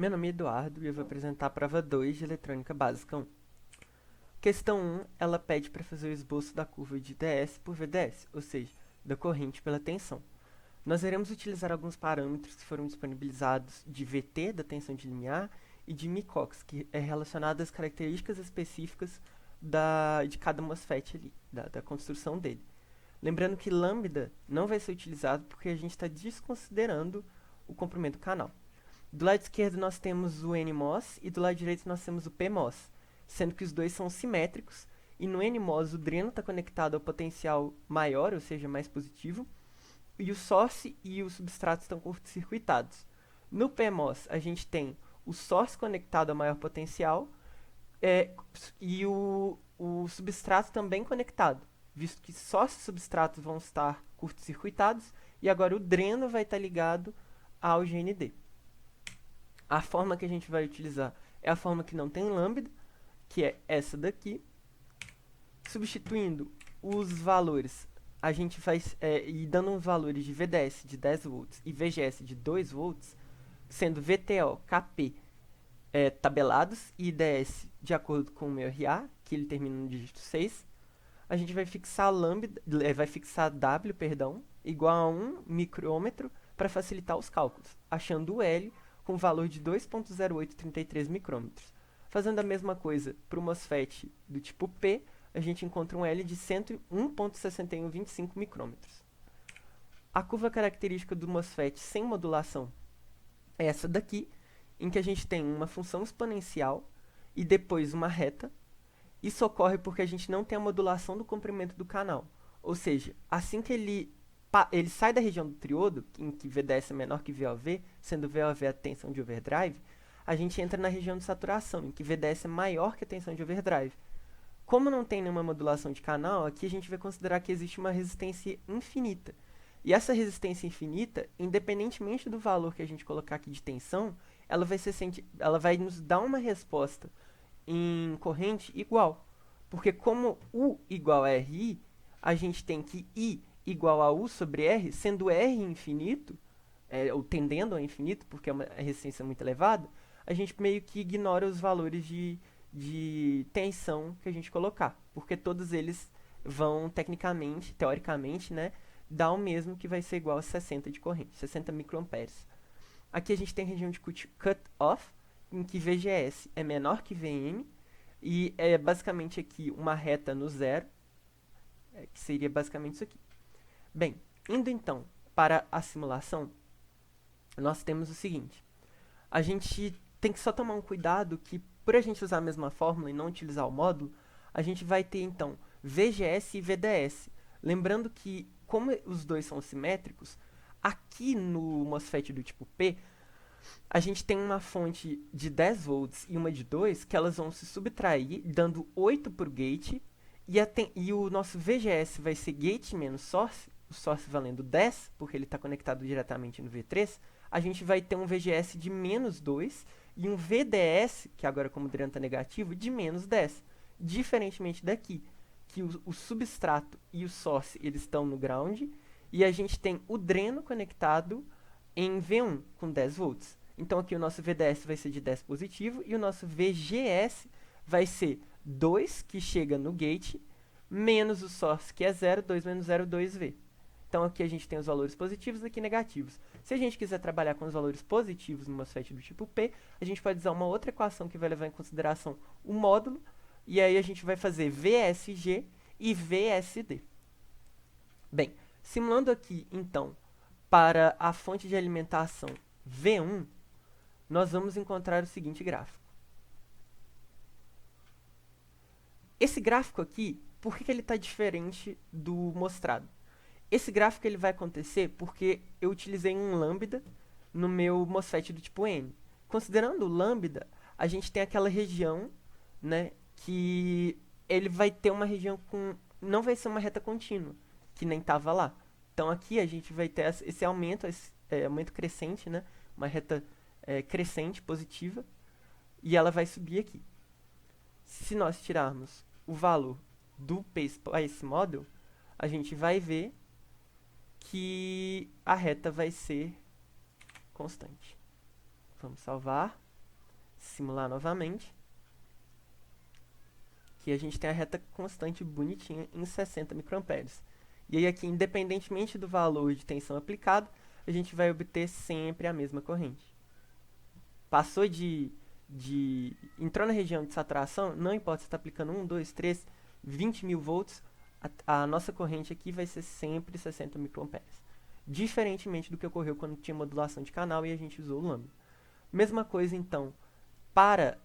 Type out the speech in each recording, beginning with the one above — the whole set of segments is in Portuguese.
Meu nome é Eduardo e eu vou apresentar a prova 2 de Eletrônica Básica 1. Questão 1, ela pede para fazer o esboço da curva de ds por vds, ou seja, da corrente pela tensão. Nós iremos utilizar alguns parâmetros que foram disponibilizados de VT, da tensão de limiar, e de Micox, que é relacionado às características específicas de cada MOSFET ali, da construção dele. Lembrando que lambda não vai ser utilizado porque a gente está desconsiderando o comprimento do canal. Do lado esquerdo nós temos o NMOS e do lado direito nós temos o PMOS, sendo que os dois são simétricos, e no NMOS o dreno está conectado ao potencial maior, ou seja, mais positivo, e o source e o substrato estão curto-circuitados. No PMOS a gente tem o source conectado ao maior potencial e o substrato também conectado, visto que source e substrato vão estar curto-circuitados, e agora o dreno vai estar ligado ao GND. A forma que a gente vai utilizar é a forma que não tem lambda, que é essa daqui. Substituindo os valores, a gente vai e dando os valores de VDS de 10 volts e VGS de 2 volts, sendo VTO, KP tabelados e IDS de acordo com o meu RA, que ele termina no dígito 6. A gente vai fixar lambda, vai fixar W, igual a 1 micrômetro para facilitar os cálculos, achando o L com valor de 2.0833 micrômetros. Fazendo a mesma coisa para o MOSFET do tipo P, a gente encontra um L de 101.6125 micrômetros. A curva característica do MOSFET sem modulação é essa daqui, em que a gente tem uma função exponencial e depois uma reta. Isso ocorre porque a gente não tem a modulação do comprimento do canal. Ou seja, assim que ele sai da região do triodo, em que VDS é menor que VOV, sendo VOV a tensão de overdrive, a gente entra na região de saturação, em que VDS é maior que a tensão de overdrive. Como não tem nenhuma modulação de canal, aqui a gente vai considerar que existe uma resistência infinita. E essa resistência infinita, independentemente do valor que a gente colocar aqui de tensão, ela vai nos dar uma resposta em corrente igual. Porque como U igual a RI, a gente tem que I igual a U sobre R, sendo R infinito, ou tendendo ao infinito, porque é uma resistência muito elevada, a gente meio que ignora os valores de tensão que a gente colocar, porque todos eles vão tecnicamente, teoricamente, né, dar o mesmo, que vai ser igual a 60 de corrente, 60 microamperes. Aqui a gente tem a região de cut-off, em que VGS é menor que VM, e é basicamente aqui uma reta no zero, que seria basicamente isso aqui. Bem, indo então para a simulação, nós temos o seguinte. A gente tem que só tomar um cuidado que, por a gente usar a mesma fórmula e não utilizar o módulo, a gente vai ter então VGS e VDS. Lembrando que, como os dois são simétricos, aqui no MOSFET do tipo P, a gente tem uma fonte de 10 volts e uma de 2, que elas vão se subtrair, dando 8 por gate, e o nosso VGS vai ser gate menos source, o source valendo 10, porque ele está conectado diretamente no V3, a gente vai ter um VGS de menos 2 e um VDS, que agora como o dreno está negativo, de menos 10. Diferentemente daqui, que o substrato e o source eles estão no ground, e a gente tem o dreno conectado em V1 com 10 volts. Então aqui o nosso VDS vai ser de 10 positivo e o nosso VGS vai ser 2, que chega no gate, menos o source, que é 0, 2 menos 0, 2V. Então aqui a gente tem os valores positivos e aqui negativos. Se a gente quiser trabalhar com os valores positivos no MOSFET do tipo P, a gente pode usar uma outra equação que vai levar em consideração o módulo, e aí a gente vai fazer VSG e VSD. Bem, simulando aqui, então, para a fonte de alimentação V1, nós vamos encontrar o seguinte gráfico. Esse gráfico aqui, por que ele está diferente do mostrado? Esse gráfico ele vai acontecer porque eu utilizei um lambda no meu MOSFET do tipo N. Considerando o lambda, a gente tem aquela região, né, que ele vai ter uma região com... não vai ser uma reta contínua, que nem estava lá. Então aqui a gente vai ter esse aumento, aumento crescente, né, uma reta crescente, positiva, e ela vai subir aqui. Se nós tirarmos o valor do Pace Model, a gente vai ver que a reta vai ser constante. Vamos salvar. simular novamente, que a gente tem a reta constante bonitinha em 60 microamperes. E aí aqui, independentemente do valor de tensão aplicado, a gente vai obter sempre a mesma corrente. Passou entrou na região de saturação, não importa se está aplicando 1, 2, 3, 20 mil volts, a nossa corrente aqui vai ser sempre 60 microamperes. Diferentemente do que ocorreu quando tinha modulação de canal e a gente usou o lambda. Mesma coisa, então, para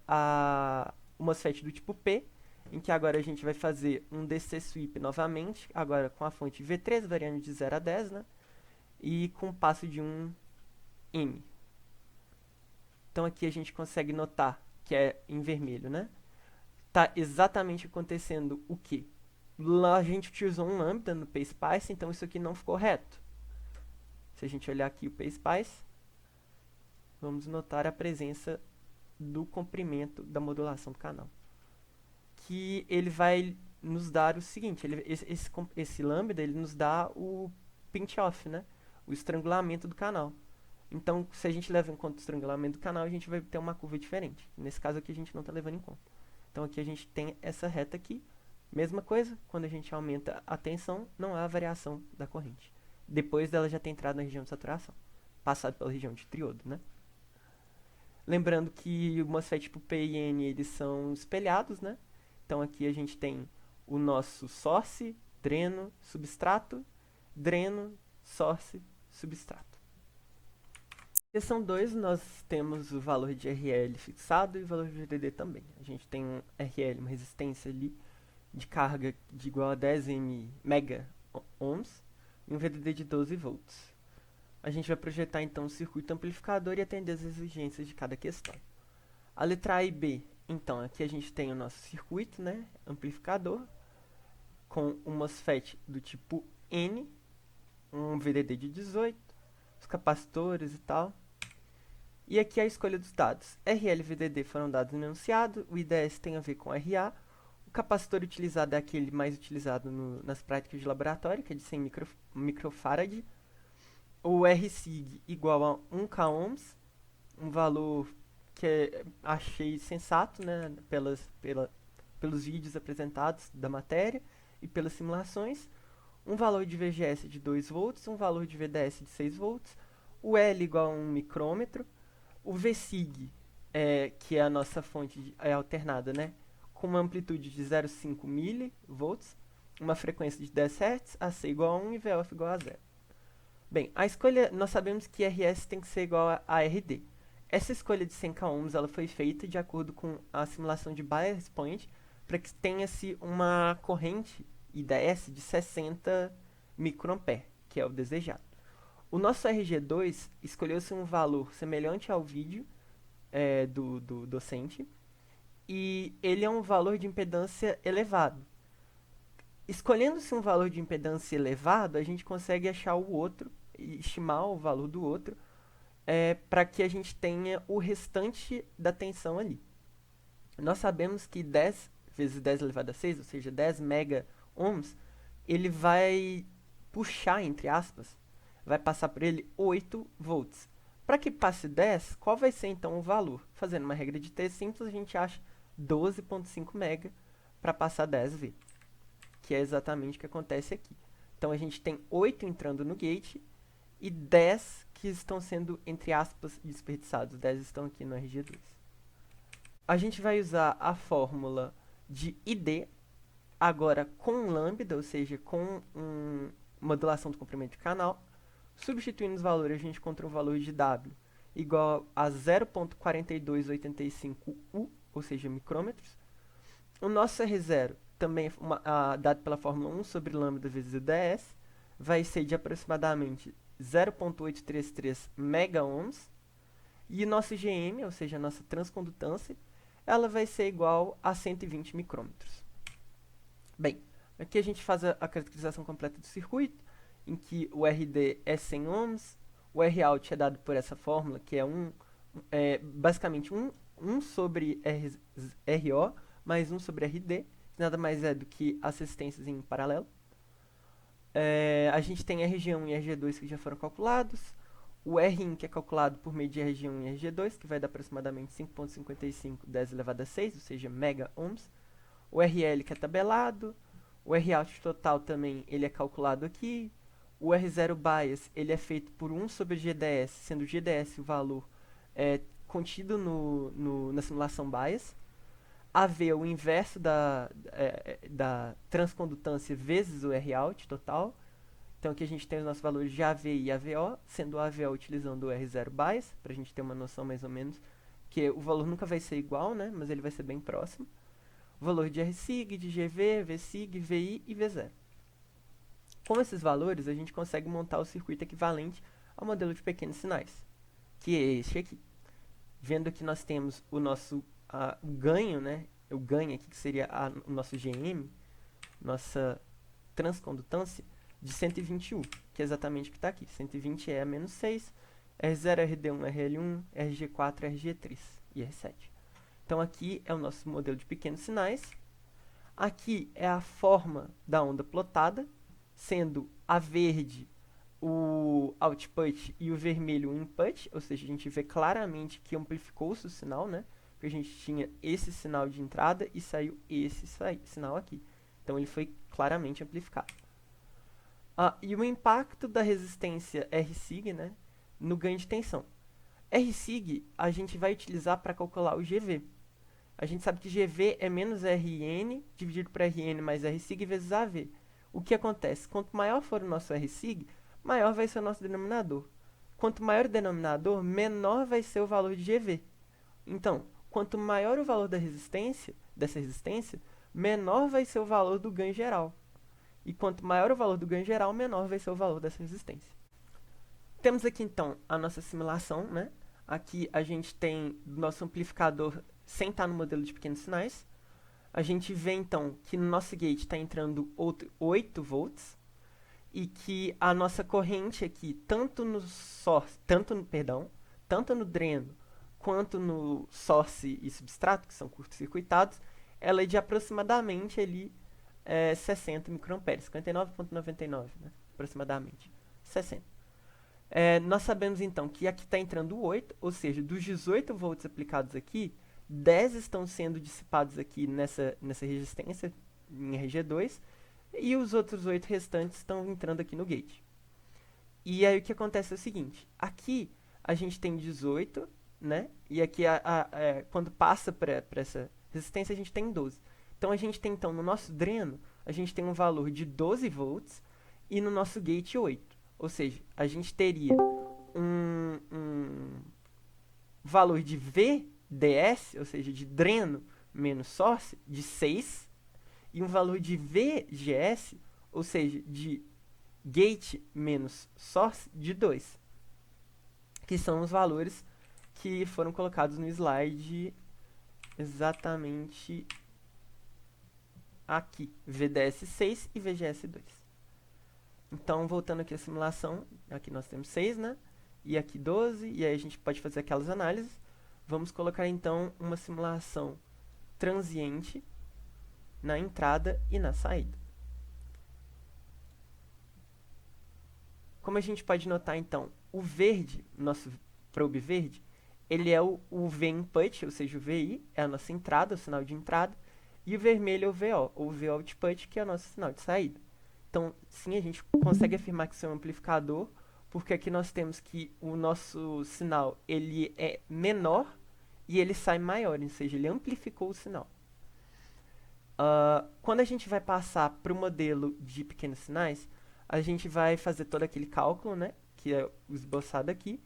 o MOSFET do tipo P, em que agora a gente vai fazer um DC sweep novamente, agora com a fonte V3, variando de 0 a 10, né? E com passo de 1 M. Então aqui a gente consegue notar que é em vermelho, né? Tá exatamente acontecendo o quê? Lá a gente utilizou um lambda no PSpice, então isso aqui não ficou reto. Se a gente olhar aqui o PSpice, vamos notar a presença do comprimento da modulação do canal. Que ele vai nos dar o seguinte, esse lambda ele nos dá o pinch-off, né? O estrangulamento do canal. Então, se a gente leva em conta o estrangulamento do canal, a gente vai ter uma curva diferente. Nesse caso aqui, a gente não está levando em conta. Então, aqui a gente tem essa reta aqui. Mesma coisa, quando a gente aumenta a tensão, não há variação da corrente. Depois dela já ter entrado na região de saturação. Passado pela região de triodo, né? Lembrando que o MOSFET tipo P e N, eles são espelhados, né? Então, aqui a gente tem o nosso source, dreno, substrato, dreno, source, substrato. Questão 2, nós temos o valor de RL fixado e o valor de VDD também. A gente tem um RL, uma resistência ali de carga de igual a 10 mega ohms e um VDD de 12 volts. A gente vai projetar então o circuito amplificador e atender as exigências de cada questão. A letra A e B, então, aqui a gente tem o nosso circuito, né, amplificador, com um MOSFET do tipo N, um VDD de 18, os capacitores e tal. E aqui a escolha dos dados. RL e VDD foram dados no enunciado, o IDS tem a ver com RA, o capacitor utilizado é aquele mais utilizado nas práticas de laboratório, que é de 100 microfarad, o RSIG igual a 1 k ohms, um valor que achei sensato, né, pelos vídeos apresentados da matéria e pelas simulações, um valor de VGS de 2 volts, um valor de VDS de 6 volts, o L igual a 1 micrômetro, o VSIG, que é a nossa fonte alternada, né, com uma amplitude de 0,5 mV, uma frequência de 10 Hz, AC igual a 1 e VOF igual a 0. Bem, a escolha, nós sabemos que RS tem que ser igual a RD. Essa escolha de 100 k ohms ela foi feita de acordo com a simulação de bias point para que tenha-se uma corrente IDS de 60 microampere, que é o desejado. O nosso RG2 escolheu-se um valor semelhante ao vídeo do docente e ele é um valor de impedância elevado. Escolhendo-se um valor de impedância elevado, a gente consegue achar o outro, estimar o valor do outro, para que a gente tenha o restante da tensão ali. Nós sabemos que 10 vezes 10 elevado a 6, ou seja, 10 mega ohms, ele vai puxar, entre aspas, vai passar por ele 8 volts. Para que passe 10, qual vai ser então o valor? Fazendo uma regra de T simples, a gente acha 12,5 mega para passar 10V, que é exatamente o que acontece aqui. Então a gente tem 8 entrando no gate e 10 que estão sendo, entre aspas, desperdiçados. 10 estão aqui no RG2. A gente vai usar a fórmula de ID, agora com lambda, ou seja, com modulação do comprimento de canal. Substituindo os valores, a gente encontra um valor de W igual a 0,4285U, ou seja, micrômetros. O nosso R0, também dado pela fórmula 1 sobre lambda vezes o ds, vai ser de aproximadamente 0,833 mega ohms. E o nosso GM, ou seja, a nossa transcondutância, ela vai ser igual a 120 micrômetros. Bem, aqui a gente faz a caracterização completa do circuito, em que o RD é 100 ohms, o Rout é dado por essa fórmula, que é basicamente 1 sobre RO mais 1 sobre RD, que nada mais é do que as resistências em paralelo. A gente tem RG1 e RG2 que já foram calculados, o Rin, que é calculado por meio de RG1 e RG2, que vai dar aproximadamente 5,55 10 elevado a 6, ou seja, mega ohms. O RL, que é tabelado. O Rout total também ele é calculado aqui. O R0 bias ele é feito por 1 sobre GDS, sendo o GDS o valor contido na simulação bias. AV é o inverso da transcondutância vezes o Rout total. Então aqui a gente tem os nossos valores de AV e AVO, sendo o AVO utilizando o R0 bias, para a gente ter uma noção mais ou menos, que o valor nunca vai ser igual, né, mas ele vai ser bem próximo. O valor de RSig, de GV, VSig, VI e V0. Com esses valores, a gente consegue montar o circuito equivalente ao modelo de pequenos sinais, que é este aqui. Vendo que nós temos o nosso ganho, né? O ganho aqui, que seria o nosso GM, nossa transcondutância, de 121, que é exatamente o que está aqui. 120 é a menos 6, R0, RD1, RL1, RG4, RG3 e R7. Então aqui é o nosso modelo de pequenos sinais. Aqui é a forma da onda plotada, sendo a verde o output e o vermelho o input, ou seja, a gente vê claramente que amplificou-se o sinal, né? Porque a gente tinha esse sinal de entrada e saiu esse sinal aqui. Então ele foi claramente amplificado. E o impacto da resistência Rsig, né, no ganho de tensão. Rsig a gente vai utilizar para calcular o GV. A gente sabe que GV é menos Rn dividido por Rn mais Rsig vezes AV. O que acontece? Quanto maior for o nosso Rsig, maior vai ser o nosso denominador. Quanto maior o denominador, menor vai ser o valor de GV. Então, quanto maior o valor dessa resistência, menor vai ser o valor do ganho geral. E quanto maior o valor do ganho geral, menor vai ser o valor dessa resistência. Temos aqui, então, a nossa simulação, né? Aqui a gente tem nosso amplificador sem estar no modelo de pequenos sinais. A gente vê, então, que no nosso gate está entrando 8 volts e que a nossa corrente aqui, tanto no dreno quanto no source e substrato, que são curto-circuitados, ela é de aproximadamente ali 60 microamperes, 59,99, né, aproximadamente, 60. Nós sabemos então que aqui está entrando 8, ou seja, dos 18 volts aplicados aqui, 10 estão sendo dissipados aqui nessa resistência em RG2, e os outros 8 restantes estão entrando aqui no gate. E aí o que acontece é o seguinte, aqui a gente tem 18, né, e aqui quando passa para essa resistência a gente tem 12. Então a gente tem então no nosso dreno, a gente tem um valor de 12 volts e no nosso gate 8. Ou seja, a gente teria um valor de VDS, ou seja, de dreno menos source, de 6, e um valor de VGS, ou seja, de gate menos source, de 2. Que são os valores que foram colocados no slide exatamente aqui, VDS 6 e VGS 2. Então, voltando aqui à simulação, aqui nós temos 6, né? E aqui 12, e aí a gente pode fazer aquelas análises. Vamos colocar, então, uma simulação transiente na entrada e na saída. Como a gente pode notar, então, o verde, nosso probe verde, ele é o V input, ou seja, o VI, é a nossa entrada, o sinal de entrada, e o vermelho é o VO, ou VO output, que é o nosso sinal de saída. Então, sim, a gente consegue afirmar que isso é um amplificador, porque aqui nós temos que o nosso sinal ele é menor e ele sai maior, ou seja, ele amplificou o sinal. Quando a gente vai passar para o modelo de pequenos sinais, a gente vai fazer todo aquele cálculo, né, que é o esboçado aqui.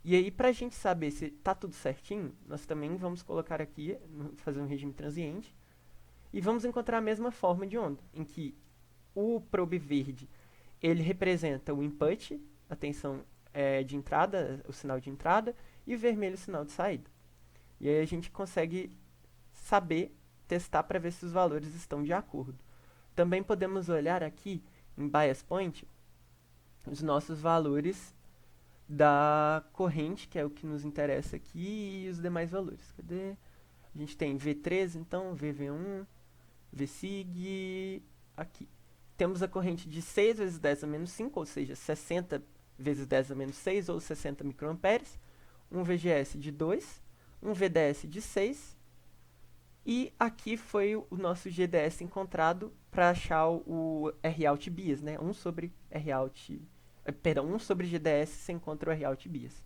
E aí, para a gente saber se está tudo certinho, nós também vamos colocar aqui, fazer um regime transiente, e vamos encontrar a mesma forma de onda, em que o probe verde, ele representa o input, a tensão de entrada, o sinal de entrada, e o vermelho o sinal de saída. E aí a gente consegue saber, testar para ver se os valores estão de acordo. Também podemos olhar aqui, em bias point, os nossos valores da corrente, que é o que nos interessa aqui, e os demais valores. Cadê? A gente tem V13, então, VV1, VSig, aqui. Temos a corrente de 6 vezes 10 a menos 5, ou seja, 60 vezes 10 a menos 6, ou 60 microamperes, um VGS de 2, um VDS de 6, e aqui foi o nosso GDS encontrado para achar o Rout bias, né? 1 sobre Rout, perdão, 1 sobre GDS você encontra o Rout bias.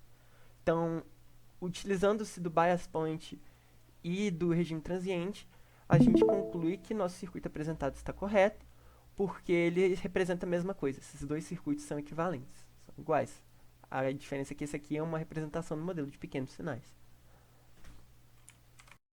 Então, utilizando-se do bias point e do regime transiente, a gente conclui que nosso circuito apresentado está correto, porque ele representa a mesma coisa. Esses dois circuitos são equivalentes, são iguais. A diferença é que esse aqui é uma representação do modelo de pequenos sinais.